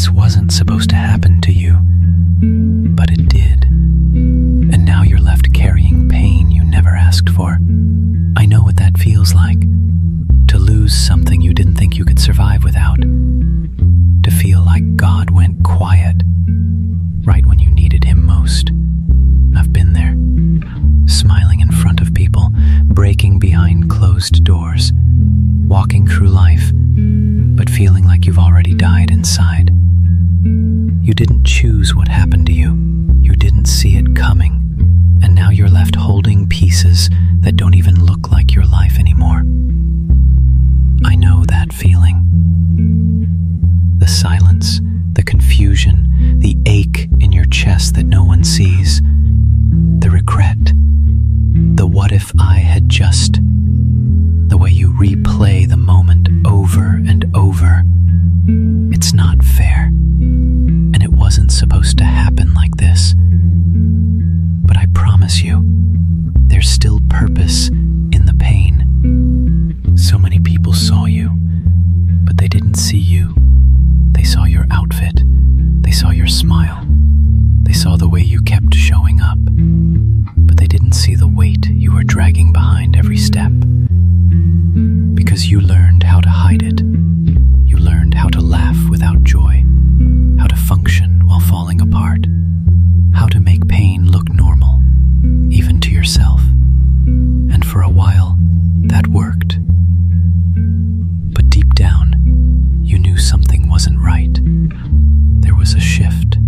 This wasn't supposed to happen to you, but it did. And now you're left carrying pain you never asked for. I know what that feels like. To lose something you didn't think you could survive without. To feel like God went quiet right when you needed him most. I've been there, smiling in front of people, breaking behind closed doors, walking through life, but feeling like you've already died inside. You didn't choose what happened to you. You didn't see it coming. And now you're left holding pieces that don't even look like your life anymore. I know that feeling. The silence, the confusion, the ache in your chest that no one sees, the regret, the what if I had just, the way you replay the moment over and over. It's not fair, and it wasn't supposed to happen like this. But I promise you, there's still purpose in the pain. So many people saw you, but they didn't see you. They saw your outfit. They saw your smile. They saw the way you kept showing up. But they didn't see the weight you were dragging behind every step. Because you learned how to hide it. You learned how to laugh without joy. How to function while falling apart. How to make pain look normal, even to yourself. And for a while, that worked. But deep down, you knew something wasn't right. There was a shift.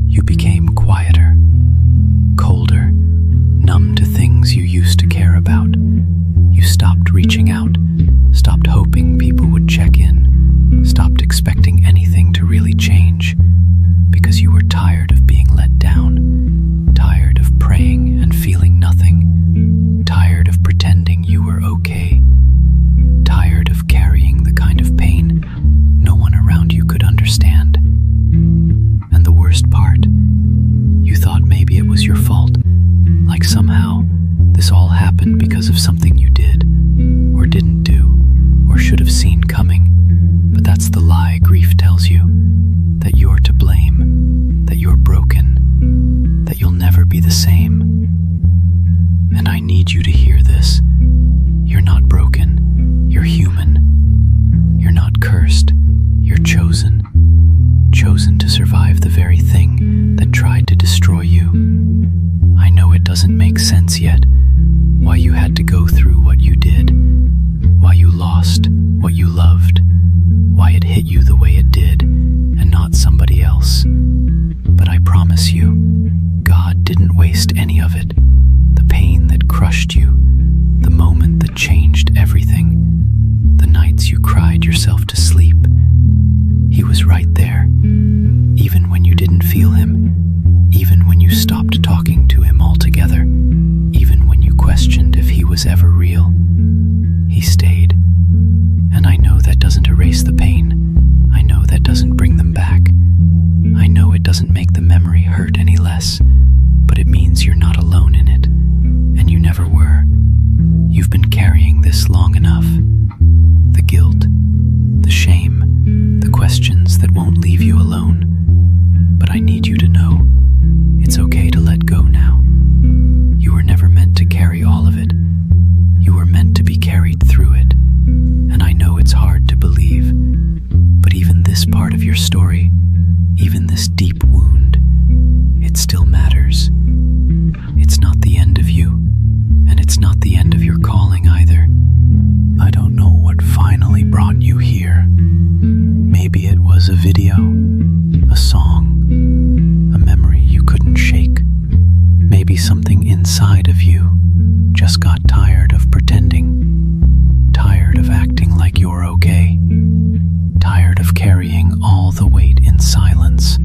You became quieter, colder, numb to things you used to care about. You stopped reaching out, stopped hoping people would check in, stopped expecting anything to really change, because you were tired of being let down, tired of praying and feeling nothing, tired of pretending you were okay, tired of carrying the kind of pain no one around you could understand. And the worst part, you thought maybe it was your fault, like somehow this all happened because of something you did, or didn't do, or should have seen coming. But that's the lie grief tells you, that you're to blame, that you're broken, that you'll never be the same. And I need you to hear this. You're not broken, you're human. You're not cursed, you're chosen. Chosen to survive the very thing that tried to destroy you. I know it doesn't make sense yet, why you had to go through what you did, why you lost what you loved, why it hit you the way it did, and not somebody else. But I promise you, God didn't waste any of it. The pain that crushed you, the moment that changed everything, the nights you cried yourself to sleep. He was right there, even when you didn't feel him, even when you stopped talking to him altogether, even when you questioned if he was ever real. He stayed. And I know that doesn't erase the pain. I know that doesn't bring them back. I know it doesn't make the memory hurt any less, but it means you're not alone in it, and you never were. You've been carrying this long enough. The guilt, the shame, the questions that won't leave you alone. But I need you to know, it's okay to let go now. You were never meant to carry all of it. You were meant to be carried through it. And I know it's hard to believe, but even this part of your story, even this deep wound, it still matters. It's not the end of you, and it's not the end of your calling either. I don't know what finally brought you here. Maybe it was a video, a song, a memory you couldn't shake. Maybe something inside of you just got tired of pretending, tired of acting like you're okay, tired of carrying all the weight in silence,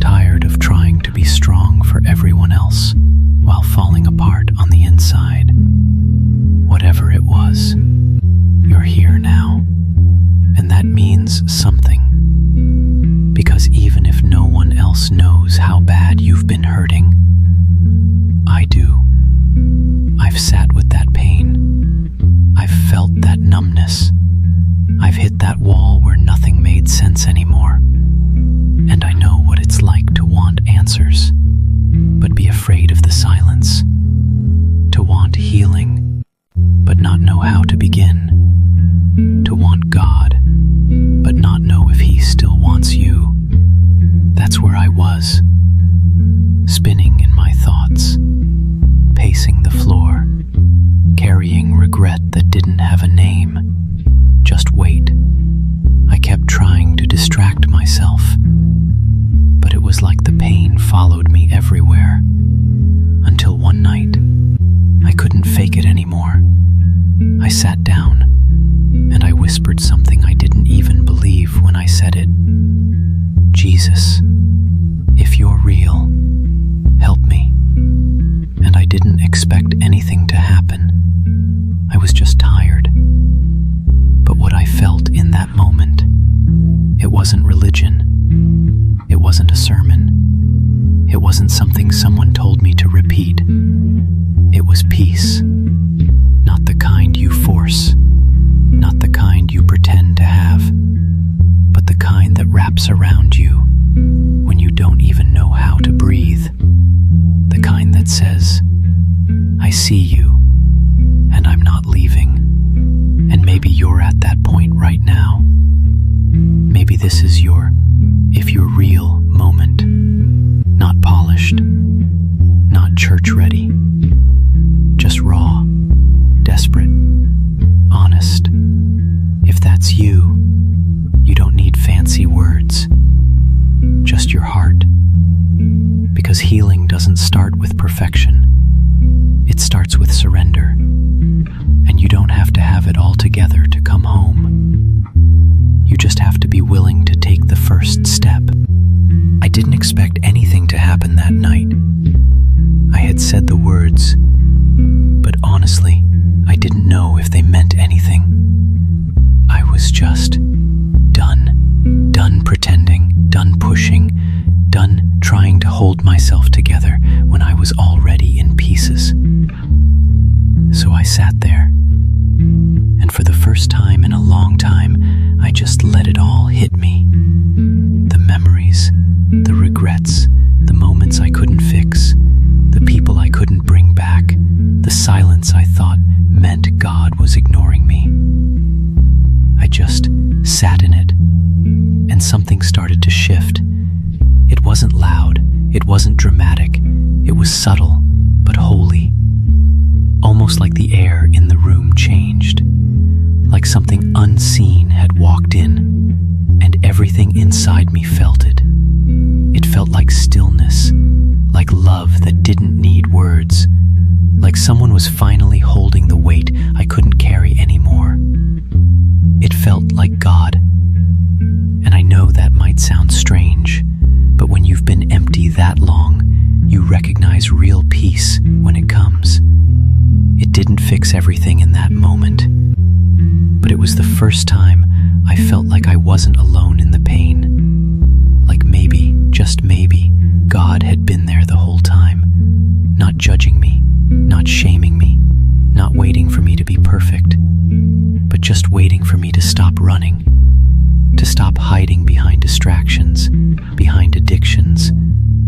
tired of trying to be strong for everyone else while falling apart on the inside. Whatever it was, you're here now, and that means something. Because even if no one else knows how bad you've been hurting, I do. I've sat with that pain. I've felt that numbness. I've hit that wall where nothing made sense anymore. Jesus, if you're real, help me. And I didn't expect anything to happen. I was just tired. But what I felt in that moment, it wasn't religion. It wasn't a sermon. It wasn't something someone told me to repeat. It was peace. Not the kind you force. Not the kind you pretend to have. But the kind that wraps around you when you don't even know how to breathe. The kind that says, I see you, and I'm not leaving. And maybe you're at that point right now. Maybe this is your, if you're real, moment. Not polished, not church ready. Just raw, desperate, honest. If that's you, you don't need fancy words. Just your heart. Because healing doesn't start with perfection. It starts with surrender. And you don't have to have it all together to come home. You just have to be willing to take the first step. I didn't expect anything to happen that night. I had said the words, but honestly, I didn't know if they meant anything. I was just done. Done pretending, done pushing, done trying to hold myself together when I was already in pieces. So I sat there, and for the first time in a long time, I just let it all hit me. The memories, the regrets, the moments I couldn't fix, the people I couldn't bring back, the silence I thought meant God was ignoring me. I just sat in it, and something started to shift. It wasn't loud, it wasn't dramatic, it was subtle but holy. Almost like the air in the room changed, like something unseen had walked in, and everything inside me felt it. It felt like stillness, like love that didn't need words, like someone was finally holding the weight I couldn't carry anymore. It felt like God. And I know that might sound strange, but when you've been empty that long, you recognize real peace when it comes. It didn't fix everything in that moment, but it was the first time I felt like I wasn't alone in the pain. Like maybe, just maybe, God had been there the whole time, not judging me, not shaming me, not waiting for me to be perfect, but just waiting for me to stop running, to stop hiding behind distractions, behind addictions,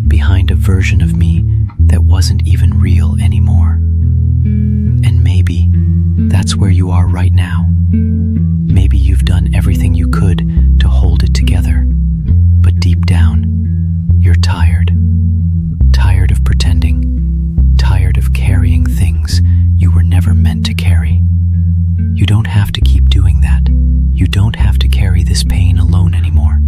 behind a version of me that wasn't even real anymore. And maybe that's where you are right now. Maybe you've done everything you could to hold it together, but deep down, you're tired. Tired of pretending, tired of carrying things you were never meant to carry. You don't have to keep doing that. You don't have to carry this pain alone anymore.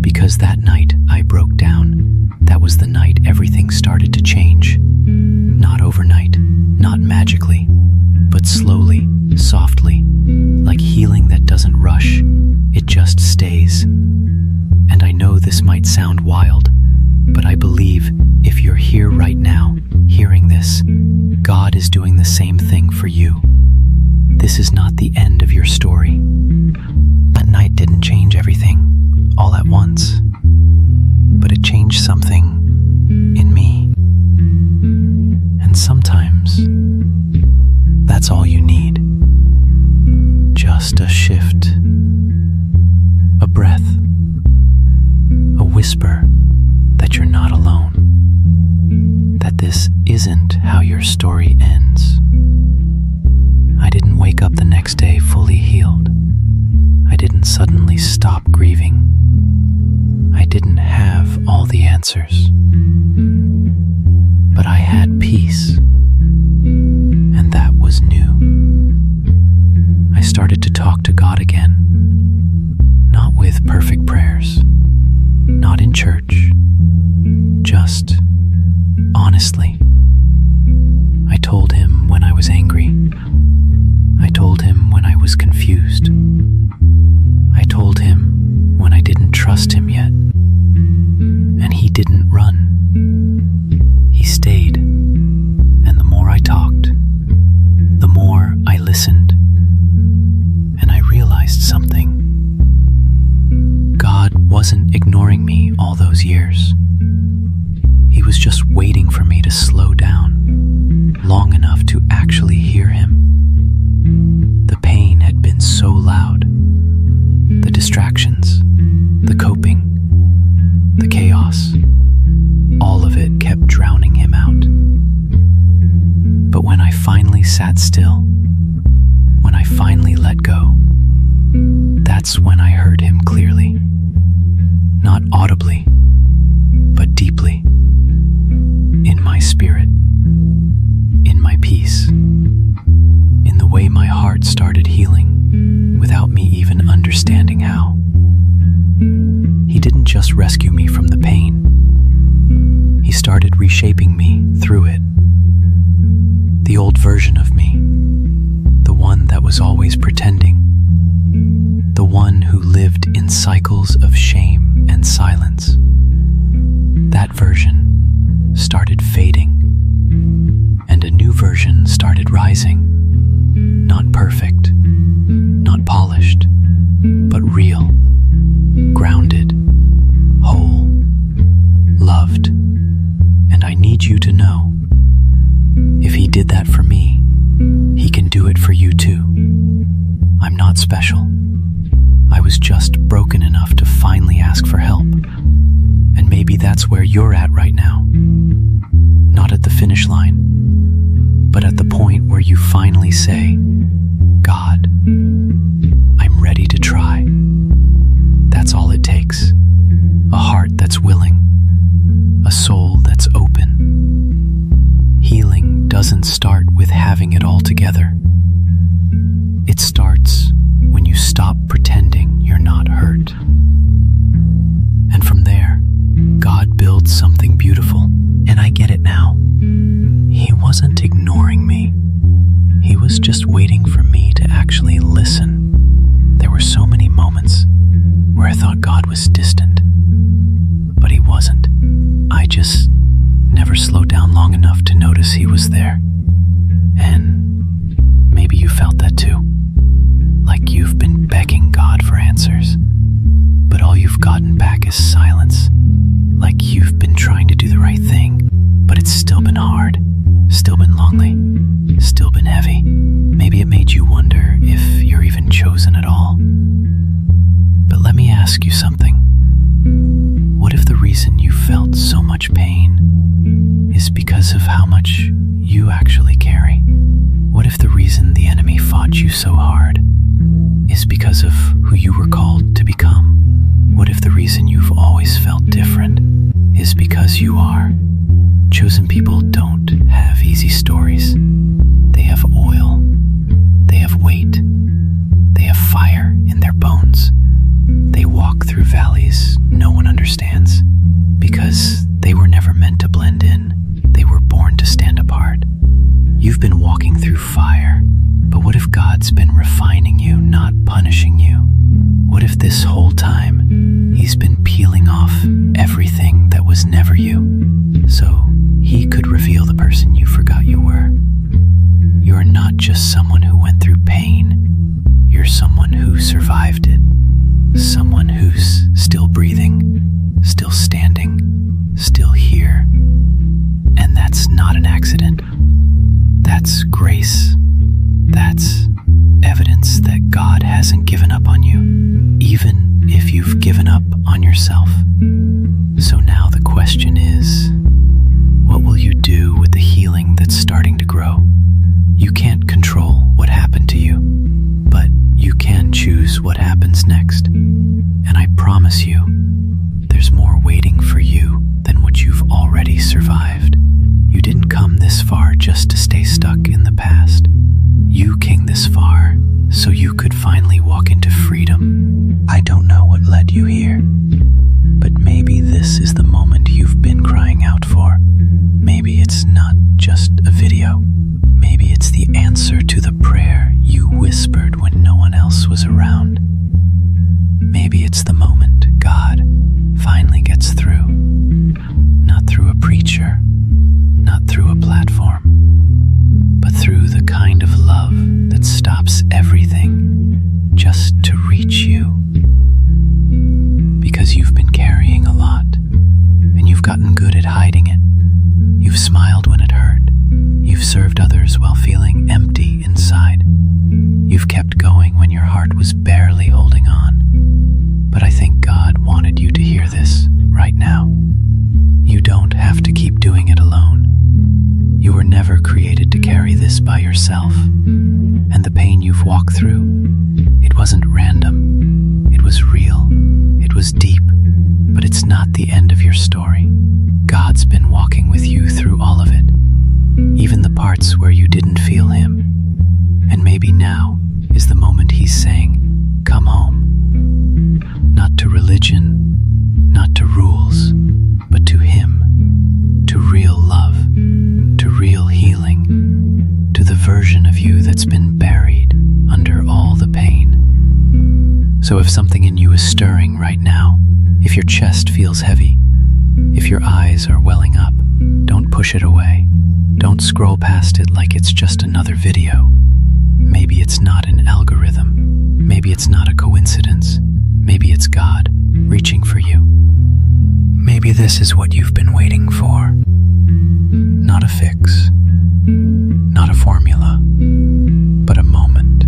Because that night I broke down, that was the night everything started to change. Not overnight, not magically, but slowly, softly, like healing that doesn't rush, it just stays. And I know this might sound wild, but I believe if you're here right now, hearing this, God is doing the same thing for you. This is not the end of your story. That night didn't change everything, all at once, but it changed something in me. And sometimes, that's all you need. Just a shift, a breath, a whisper that you're not alone, that this isn't how your story ends. I didn't wake up the next day fully healed. I didn't suddenly stop grieving. I didn't have all the answers. But I had peace, and that was new. I started to talk to God again, not with perfect prayers, not in church, just honestly. I told him when I was angry. I told him when I was confused. I told him when I didn't trust him yet. ignoring me all those years. He was just waiting for me to slow down long enough to actually hear him. The pain had been so loud. The distractions, the coping, the chaos, all of it kept drowning him out. But when I finally sat still, when I finally let go, that's when I heard him clearly. Not audibly, but deeply. In my spirit, in my peace, in the way my heart started healing without me even understanding how. He didn't just rescue me from the pain. He started reshaping me through it. The old version of me, the one that was always pretending, the one who lived in cycles of shame and silence. That version started fading, and a new version started rising. Not perfect, not polished, but real, grounded, whole, loved. And I need you to know, if he did that for me, he can do it for you too. I'm not special. I was just broken enough to finally ask for help. And maybe that's where you're at right now. Not at the finish line, but at the point where you finally say, God, I'm ready to try. That's all it takes. A heart that's willing, a soul that's open. Healing doesn't start with having it all together. It starts when you stop pretending you're not hurt. And from there, God builds something beautiful. And I get it now. He wasn't ignoring me. He was just waiting for me to actually listen. There were so many moments where I thought God was distant, but he wasn't. I just never slowed down long enough to notice he was there. And maybe you felt that too. Like you've been begging God for answers, but all you've gotten back is silence. Like you've been trying to do the right thing, but it's still been hard, still been lonely, still been heavy. Maybe it made you wonder if you're even chosen at all. But let me ask you something. What if the reason you felt so much pain is because of how much you actually carry? What if the reason the enemy fought you so hard is because of who you were called to become? What if the reason you've always felt different is because you are? Chosen people don't have easy stories. They have oil. They have weight. They have fire in their bones. They walk through valleys no one understands because they were never meant to blend in. They were born to stand apart. You've been walking through fire, but what if God's been refining you, not punishing you? What if this whole time he's been peeling off everything that was never you, so he could reveal the person you forgot you were? You're not just someone who went through pain. You're someone who survived it. Someone who's still breathing, still standing, still here. And that's not an accident. That's grace. That's evidence that God hasn't given up on you, even if you've given up on yourself. So now the question is, what will you do with the healing that's starting to grow? You can't control what happened to you, but you can choose what happens next. And I promise you, there's more waiting for you than what you've already survived. You didn't come this far just to stay stuck in the past. You came this far so you could finally walk into freedom. I don't know what led you here, but maybe this is the moment you've been crying out for. Maybe it's not just a video. Maybe it's the answer to the prayer you whispered when no one else was around. Maybe it's the moment God finally gets through. Not through a preacher, not through a platform, but story. God's been walking with you through all of it, even the parts where you didn't feel Him. And maybe now is the moment He's saying, come home. Not to religion, not to rules, but to Him, to real love, to real healing, to the version of you that's been buried under all the pain. So if something in you is stirring right now, if your chest feels heavy, if your eyes are welling up, don't push it away. Don't scroll past it like it's just another video. Maybe it's not an algorithm. Maybe it's not a coincidence. Maybe it's God reaching for you. Maybe this is what you've been waiting for. Not a fix, not a formula, but a moment.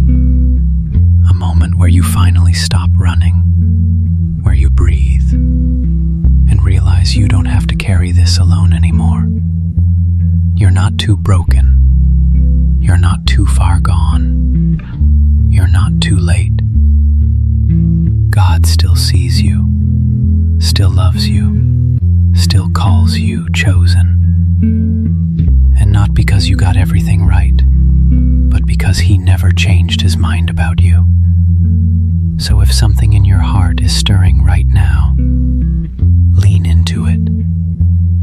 A moment where you finally stop running, where you breathe, and realize you don't have to carry this alone anymore. You're not too broken. You're not too far gone. You're not too late. God still sees you, still loves you, still calls you chosen. And not because you got everything right, but because He never changed His mind about you. So if something in your heart is stirring right now, lean into it.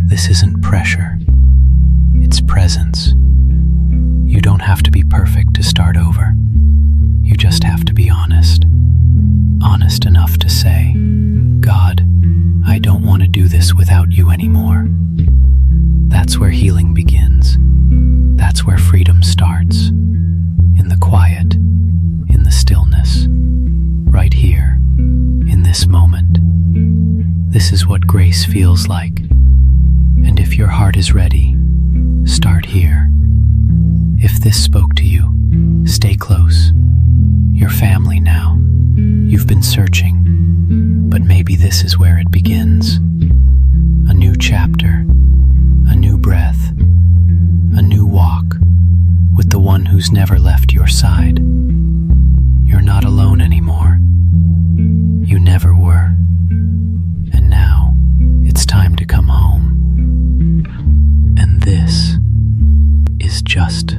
This isn't pressure, it's presence. You don't have to be perfect to start over. You just have to be honest. Honest enough to say, God, I don't want to do this without you anymore. That's where healing begins. That's where freedom starts. In the quiet, in the stillness, right here, in this moment. This is what grace feels like. And if your heart is ready, start here. If this spoke to you, stay close. You're family now. You've been searching, but maybe this is where it begins. A new chapter, a new breath, a new walk with the one who's never left your side. You're not alone anymore. You never were. And now it's time to come home. And this is just